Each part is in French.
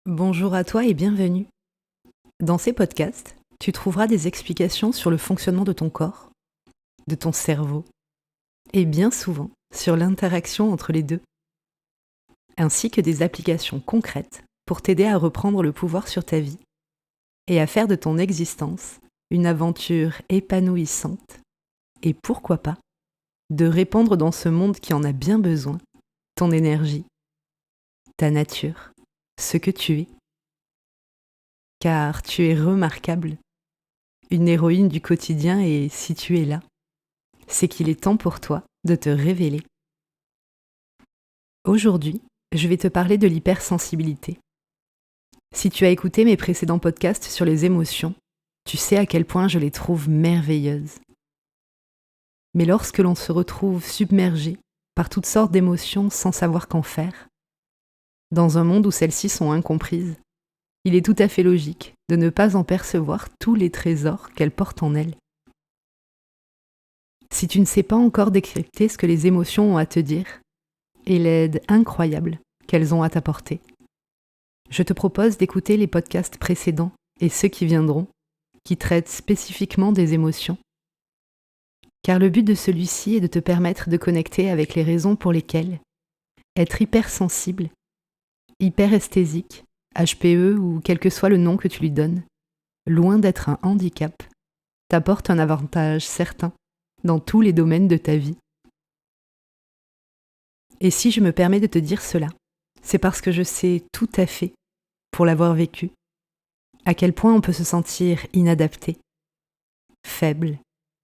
Bonjour à toi et bienvenue. Dans ces podcasts, tu trouveras des explications sur le fonctionnement de ton corps, de ton cerveau, et bien souvent sur l'interaction entre les deux, ainsi que des applications concrètes pour t'aider à reprendre le pouvoir sur ta vie et à faire de ton existence une aventure épanouissante et pourquoi pas, de répandre dans ce monde qui en a bien besoin ton énergie, ta nature, ce que tu es. Car tu es remarquable, une héroïne du quotidien et si tu es là, c'est qu'il est temps pour toi de te révéler. Aujourd'hui, je vais te parler de l'hypersensibilité. Si tu as écouté mes précédents podcasts sur les émotions, tu sais à quel point je les trouve merveilleuses. Mais lorsque l'on se retrouve submergé par toutes sortes d'émotions sans savoir qu'en faire, dans un monde où celles-ci sont incomprises, il est tout à fait logique de ne pas en percevoir tous les trésors qu'elles portent en elles. Si tu ne sais pas encore décrypter ce que les émotions ont à te dire et l'aide incroyable qu'elles ont à t'apporter, je te propose d'écouter les podcasts précédents et ceux qui viendront, qui traitent spécifiquement des émotions. Car le but de celui-ci est de te permettre de connecter avec les raisons pour lesquelles être hypersensible, hyperesthésique, HPE ou quel que soit le nom que tu lui donnes, loin d'être un handicap, t'apporte un avantage certain dans tous les domaines de ta vie. Et si je me permets de te dire cela, c'est parce que je sais tout à fait, pour l'avoir vécu, à quel point on peut se sentir inadapté, faible,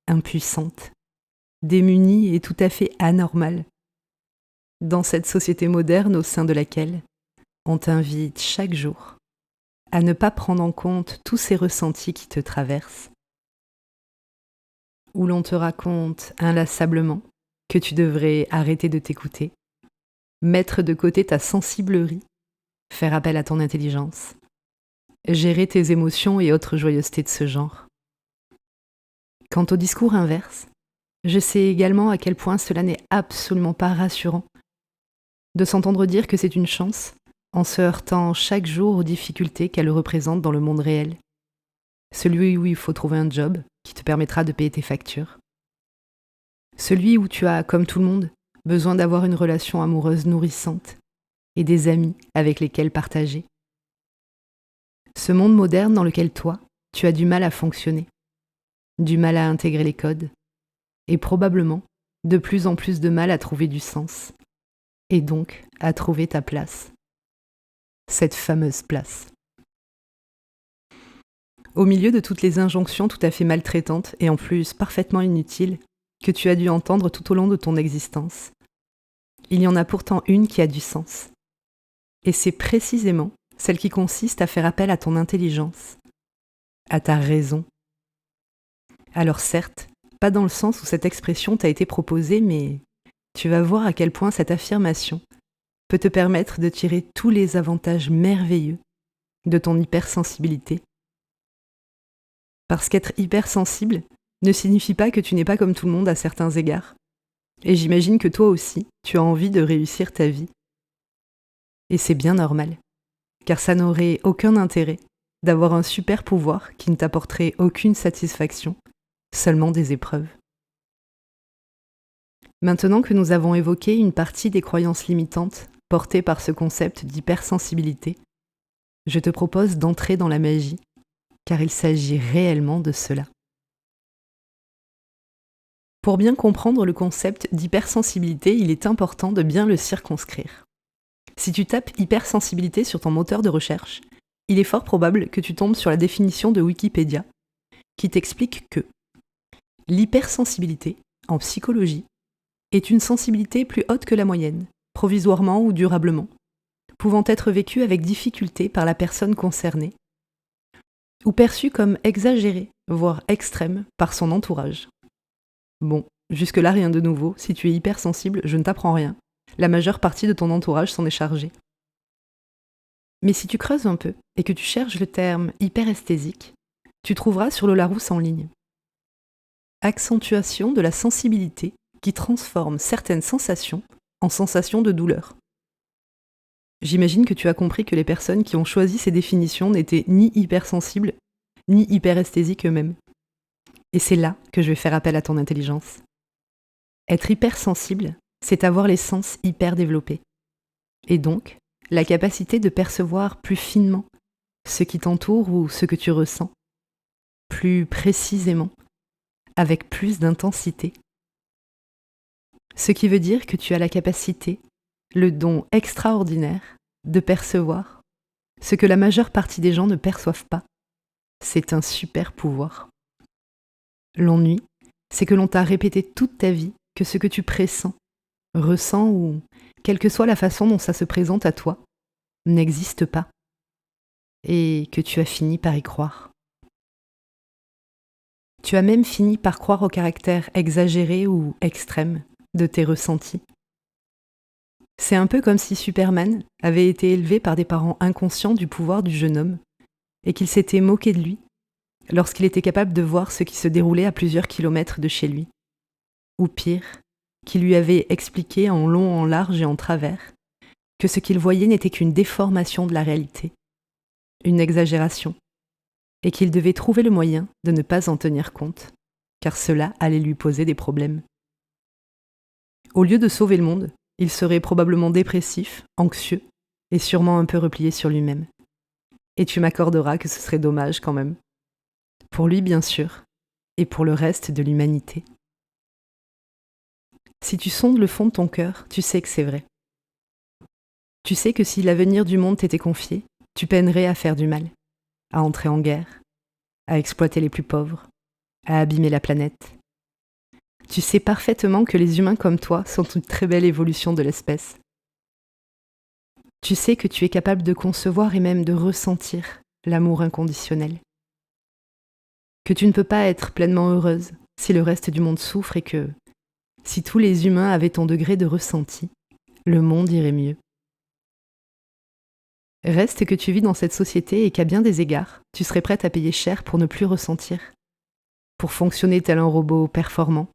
impuissante, démunie et tout à fait anormale, dans cette société moderne au sein de laquelle on t'invite chaque jour à ne pas prendre en compte tous ces ressentis qui te traversent, où l'on te raconte inlassablement que tu devrais arrêter de t'écouter, mettre de côté ta sensiblerie, faire appel à ton intelligence, gérer tes émotions et autres joyeusetés de ce genre. Quant au discours inverse, je sais également à quel point cela n'est absolument pas rassurant de s'entendre dire que c'est une chance en se heurtant chaque jour aux difficultés qu'elle représente dans le monde réel. Celui où il faut trouver un job qui te permettra de payer tes factures. Celui où tu as, comme tout le monde, besoin d'avoir une relation amoureuse nourrissante et des amis avec lesquels partager. Ce monde moderne dans lequel toi, tu as du mal à fonctionner, du mal à intégrer les codes, et probablement de plus en plus de mal à trouver du sens, et donc à trouver ta place. Cette fameuse place. Au milieu de toutes les injonctions tout à fait maltraitantes et en plus parfaitement inutiles que tu as dû entendre tout au long de ton existence, il y en a pourtant une qui a du sens. Et c'est précisément celle qui consiste à faire appel à ton intelligence, à ta raison. Alors certes, pas dans le sens où cette expression t'a été proposée, mais tu vas voir à quel point cette affirmation peut te permettre de tirer tous les avantages merveilleux de ton hypersensibilité. Parce qu'être hypersensible ne signifie pas que tu n'es pas comme tout le monde à certains égards. Et j'imagine que toi aussi, tu as envie de réussir ta vie. Et c'est bien normal, car ça n'aurait aucun intérêt d'avoir un super pouvoir qui ne t'apporterait aucune satisfaction, seulement des épreuves. Maintenant que nous avons évoqué une partie des croyances limitantes portées par ce concept d'hypersensibilité, je te propose d'entrer dans la magie, car il s'agit réellement de cela. Pour bien comprendre le concept d'hypersensibilité, il est important de bien le circonscrire. Si tu tapes hypersensibilité sur ton moteur de recherche, il est fort probable que tu tombes sur la définition de Wikipédia, qui t'explique que l'hypersensibilité, en psychologie, est une sensibilité plus haute que la moyenne, provisoirement ou durablement, pouvant être vécue avec difficulté par la personne concernée, ou perçue comme exagérée, voire extrême, par son entourage. Bon, jusque-là rien de nouveau, si tu es hypersensible, je ne t'apprends rien. La majeure partie de ton entourage s'en est chargée. Mais si tu creuses un peu et que tu cherches le terme hyperesthésique, tu trouveras sur le Larousse en ligne. Accentuation de la sensibilité qui transforme certaines sensations en sensations de douleur. J'imagine que tu as compris que les personnes qui ont choisi ces définitions n'étaient ni hypersensibles, ni hyperesthésiques eux-mêmes. Et c'est là que je vais faire appel à ton intelligence. Être hypersensible, c'est avoir les sens hyper développés. Et donc, la capacité de percevoir plus finement ce qui t'entoure ou ce que tu ressens, plus précisément, avec plus d'intensité. Ce qui veut dire que tu as la capacité, le don extraordinaire de percevoir ce que la majeure partie des gens ne perçoivent pas. C'est un super pouvoir. L'ennui, c'est que l'on t'a répété toute ta vie que ce que tu pressens, ressens ou quelle que soit la façon dont ça se présente à toi, n'existe pas. Et que tu as fini par y croire. Tu as même fini par croire au caractère exagéré ou extrême de tes ressentis. C'est un peu comme si Superman avait été élevé par des parents inconscients du pouvoir du jeune homme et qu'ils s'étaient moqués de lui lorsqu'il était capable de voir ce qui se déroulait à plusieurs kilomètres de chez lui. Ou pire, qui lui avait expliqué en long, en large et en travers que ce qu'il voyait n'était qu'une déformation de la réalité, une exagération, et qu'il devait trouver le moyen de ne pas en tenir compte, car cela allait lui poser des problèmes. Au lieu de sauver le monde, il serait probablement dépressif, anxieux, et sûrement un peu replié sur lui-même. Et tu m'accorderas que ce serait dommage quand même. Pour lui, bien sûr, et pour le reste de l'humanité. Si tu sondes le fond de ton cœur, tu sais que c'est vrai. Tu sais que si l'avenir du monde t'était confié, tu peinerais à faire du mal, à entrer en guerre, à exploiter les plus pauvres, à abîmer la planète. Tu sais parfaitement que les humains comme toi sont une très belle évolution de l'espèce. Tu sais que tu es capable de concevoir et même de ressentir l'amour inconditionnel. Que tu ne peux pas être pleinement heureuse si le reste du monde souffre et que, si tous les humains avaient ton degré de ressenti, le monde irait mieux. Reste que tu vis dans cette société et qu'à bien des égards, tu serais prête à payer cher pour ne plus ressentir, pour fonctionner tel un robot performant,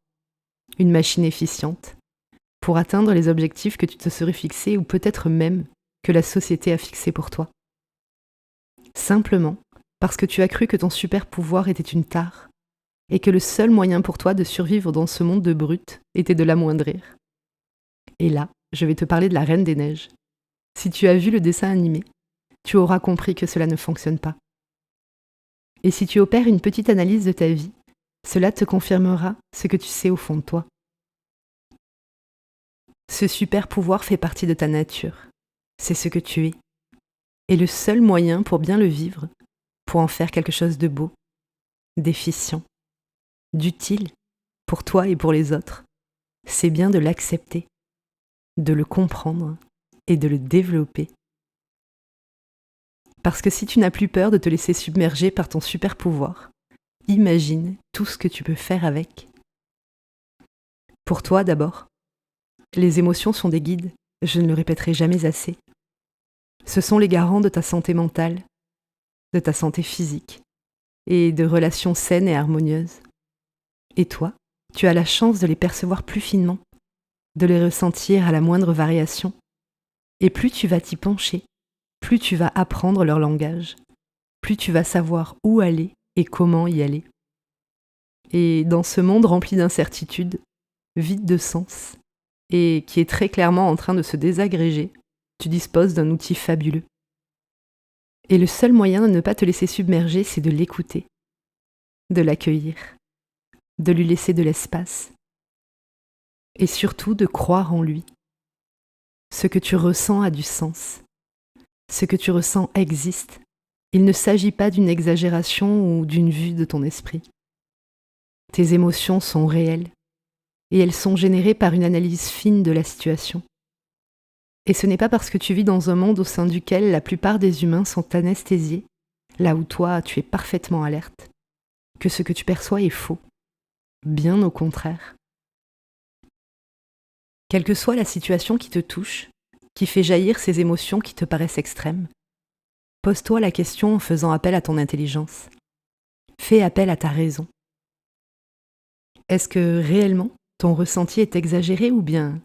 une machine efficiente, pour atteindre les objectifs que tu te serais fixés ou peut-être même que la société a fixés pour toi. Simplement parce que tu as cru que ton super pouvoir était une tare et que le seul moyen pour toi de survivre dans ce monde de brutes était de l'amoindrir. Et là, je vais te parler de la Reine des Neiges. Si tu as vu le dessin animé, tu auras compris que cela ne fonctionne pas. Et si tu opères une petite analyse de ta vie, cela te confirmera ce que tu sais au fond de toi. Ce super pouvoir fait partie de ta nature. C'est ce que tu es. Et le seul moyen pour bien le vivre, pour en faire quelque chose de beau, d'efficient, d'utile, pour toi et pour les autres, c'est bien de l'accepter, de le comprendre et de le développer. Parce que si tu n'as plus peur de te laisser submerger par ton super pouvoir, imagine tout ce que tu peux faire avec. Pour toi d'abord, les émotions sont des guides, je ne le répéterai jamais assez. Ce sont les garants de ta santé mentale, de ta santé physique et de relations saines et harmonieuses. Et toi, tu as la chance de les percevoir plus finement, de les ressentir à la moindre variation. Et plus tu vas t'y pencher, plus tu vas apprendre leur langage, plus tu vas savoir où aller et comment y aller. Et dans ce monde rempli d'incertitudes, vide de sens, et qui est très clairement en train de se désagréger, tu disposes d'un outil fabuleux. Et le seul moyen de ne pas te laisser submerger, c'est de l'écouter, de l'accueillir, de lui laisser de l'espace, et surtout de croire en lui. Ce que tu ressens a du sens. Ce que tu ressens existe. Il ne s'agit pas d'une exagération ou d'une vue de ton esprit. Tes émotions sont réelles, et elles sont générées par une analyse fine de la situation. Et ce n'est pas parce que tu vis dans un monde au sein duquel la plupart des humains sont anesthésiés, là où toi tu es parfaitement alerte, que ce que tu perçois est faux. Bien au contraire. Quelle que soit la situation qui te touche, qui fait jaillir ces émotions qui te paraissent extrêmes, pose-toi la question en faisant appel à ton intelligence. Fais appel à ta raison. Est-ce que réellement ton ressenti est exagéré ou bien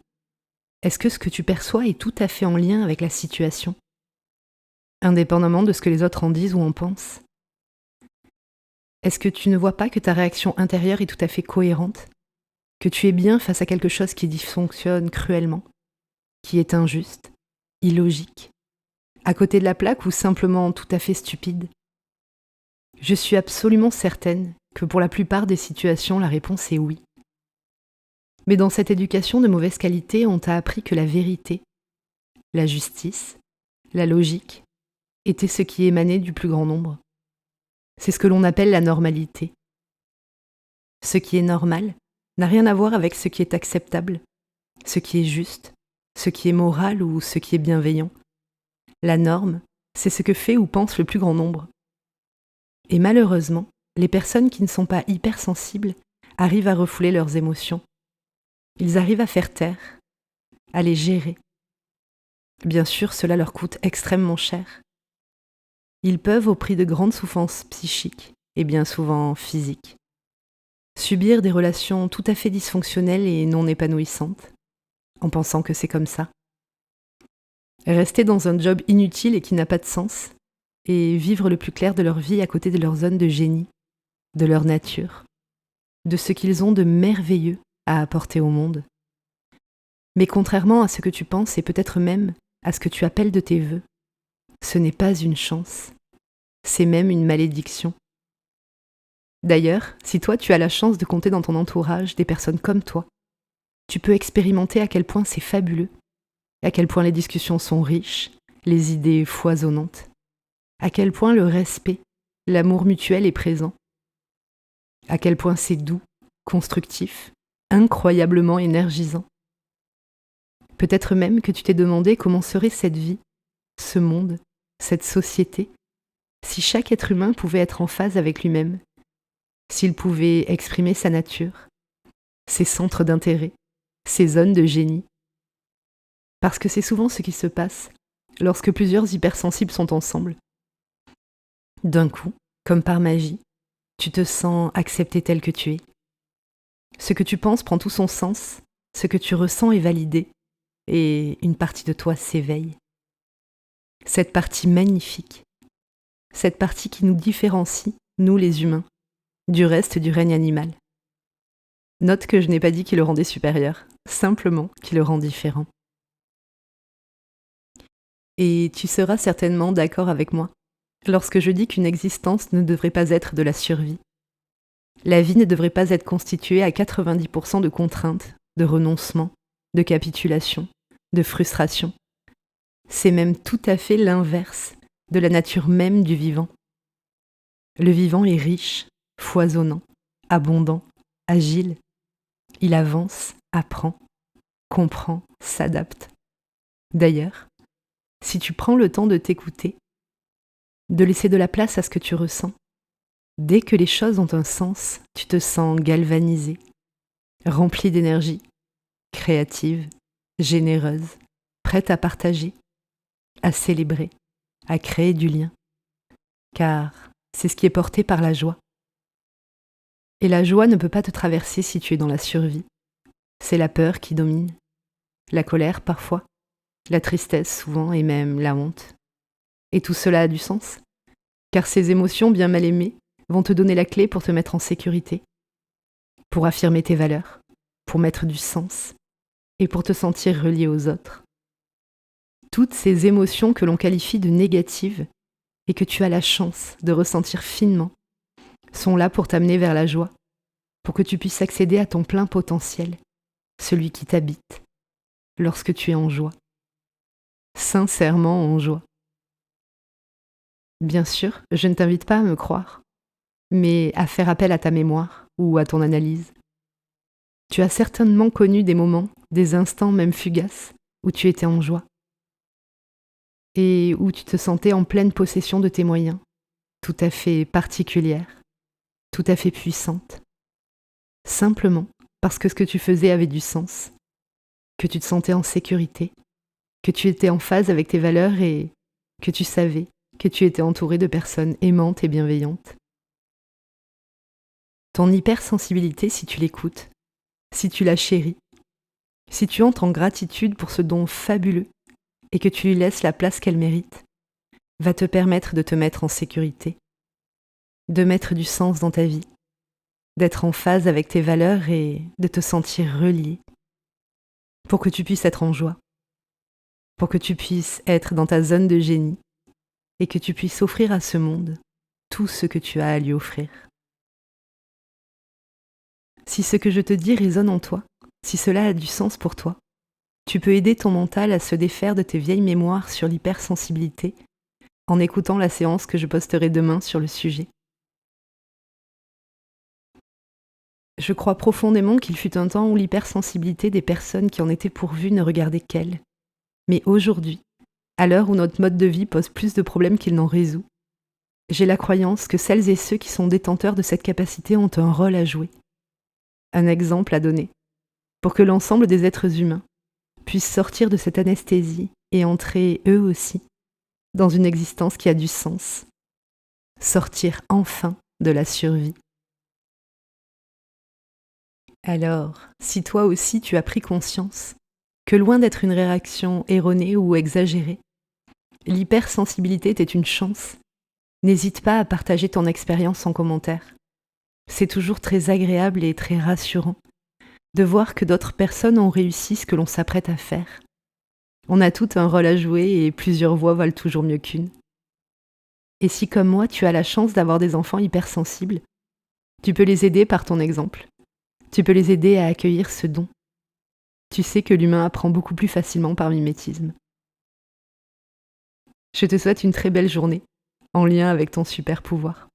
Est-ce que ce que tu perçois est tout à fait en lien avec la situation, indépendamment de ce que les autres en disent ou en pensent? Est-ce que tu ne vois pas que ta réaction intérieure est tout à fait cohérente, que tu es bien face à quelque chose qui dysfonctionne cruellement, qui est injuste, illogique, à côté de la plaque ou simplement tout à fait stupide? Je suis absolument certaine que pour la plupart des situations, la réponse est oui. Mais dans cette éducation de mauvaise qualité, on t'a appris que la vérité, la justice, la logique était ce qui émanait du plus grand nombre. C'est ce que l'on appelle la normalité. Ce qui est normal n'a rien à voir avec ce qui est acceptable, ce qui est juste, ce qui est moral ou ce qui est bienveillant. La norme, c'est ce que fait ou pense le plus grand nombre. Et malheureusement, les personnes qui ne sont pas hypersensibles arrivent à refouler leurs émotions. Ils arrivent à faire taire, à les gérer. Bien sûr, cela leur coûte extrêmement cher. Ils peuvent, au prix de grandes souffrances psychiques et bien souvent physiques, subir des relations tout à fait dysfonctionnelles et non épanouissantes, en pensant que c'est comme ça. Rester dans un job inutile et qui n'a pas de sens, et vivre le plus clair de leur vie à côté de leur zone de génie, de leur nature, de ce qu'ils ont de merveilleux à apporter au monde. Mais contrairement à ce que tu penses et peut-être même à ce que tu appelles de tes vœux, ce n'est pas une chance, c'est même une malédiction. D'ailleurs, si toi tu as la chance de compter dans ton entourage des personnes comme toi, tu peux expérimenter à quel point c'est fabuleux, à quel point les discussions sont riches, les idées foisonnantes, à quel point le respect, l'amour mutuel est présent, à quel point c'est doux, constructif, incroyablement énergisant. Peut-être même que tu t'es demandé comment serait cette vie, ce monde, cette société, si chaque être humain pouvait être en phase avec lui-même, s'il pouvait exprimer sa nature, ses centres d'intérêt, ses zones de génie. Parce que c'est souvent ce qui se passe lorsque plusieurs hypersensibles sont ensemble. D'un coup, comme par magie, tu te sens accepté tel que tu es. Ce que tu penses prend tout son sens, ce que tu ressens est validé, et une partie de toi s'éveille. Cette partie magnifique, cette partie qui nous différencie, nous les humains, du reste du règne animal. Note que je n'ai pas dit qu'il le rendait supérieur, simplement qu'il le rend différent. Et tu seras certainement d'accord avec moi lorsque je dis qu'une existence ne devrait pas être de la survie. La vie ne devrait pas être constituée à 90% de contraintes, de renoncements, de capitulations, de frustrations. C'est même tout à fait l'inverse de la nature même du vivant. Le vivant est riche, foisonnant, abondant, agile. Il avance, apprend, comprend, s'adapte. D'ailleurs, si tu prends le temps de t'écouter, de laisser de la place à ce que tu ressens, dès que les choses ont un sens, tu te sens galvanisé, rempli d'énergie, créative, généreuse, prête à partager, à célébrer, à créer du lien. Car c'est ce qui est porté par la joie. Et la joie ne peut pas te traverser si tu es dans la survie. C'est la peur qui domine, la colère parfois, la tristesse souvent et même la honte. Et tout cela a du sens, car ces émotions bien mal aimées vont te donner la clé pour te mettre en sécurité, pour affirmer tes valeurs, pour mettre du sens et pour te sentir relié aux autres. Toutes ces émotions que l'on qualifie de négatives et que tu as la chance de ressentir finement sont là pour t'amener vers la joie, pour que tu puisses accéder à ton plein potentiel, celui qui t'habite, lorsque tu es en joie, sincèrement en joie. Bien sûr, je ne t'invite pas à me croire, mais à faire appel à ta mémoire ou à ton analyse. Tu as certainement connu des moments, des instants même fugaces, où tu étais en joie, et où tu te sentais en pleine possession de tes moyens, tout à fait particulière, tout à fait puissante, simplement parce que ce que tu faisais avait du sens, que tu te sentais en sécurité, que tu étais en phase avec tes valeurs et que tu savais que tu étais entouré de personnes aimantes et bienveillantes. Ton hypersensibilité, si tu l'écoutes, si tu la chéris, Si tu entres en gratitude pour ce don fabuleux et que tu lui laisses la place qu'elle mérite, va te permettre de te mettre en sécurité, de mettre du sens dans ta vie, d'être en phase avec tes valeurs et de te sentir relié, pour que tu puisses être en joie, pour que tu puisses être dans ta zone de génie et que tu puisses offrir à ce monde tout ce que tu as à lui offrir. Si ce que je te dis résonne en toi, si cela a du sens pour toi, tu peux aider ton mental à se défaire de tes vieilles mémoires sur l'hypersensibilité en écoutant la séance que je posterai demain sur le sujet. Je crois profondément qu'il fut un temps où l'hypersensibilité des personnes qui en étaient pourvues ne regardait qu'elles. Mais aujourd'hui, à l'heure où notre mode de vie pose plus de problèmes qu'il n'en résout, j'ai la croyance que celles et ceux qui sont détenteurs de cette capacité ont un rôle à jouer, un exemple à donner, pour que l'ensemble des êtres humains puissent sortir de cette anesthésie et entrer, eux aussi, dans une existence qui a du sens, sortir enfin de la survie. Alors, si toi aussi tu as pris conscience que loin d'être une réaction erronée ou exagérée, l'hypersensibilité était une chance, n'hésite pas à partager ton expérience en commentaire. C'est toujours très agréable et très rassurant de voir que d'autres personnes ont réussi ce que l'on s'apprête à faire. On a tout un rôle à jouer et plusieurs voix valent toujours mieux qu'une. Et si comme moi tu as la chance d'avoir des enfants hypersensibles, tu peux les aider par ton exemple. Tu peux les aider à accueillir ce don. Tu sais que l'humain apprend beaucoup plus facilement par mimétisme. Je te souhaite une très belle journée, en lien avec ton super pouvoir.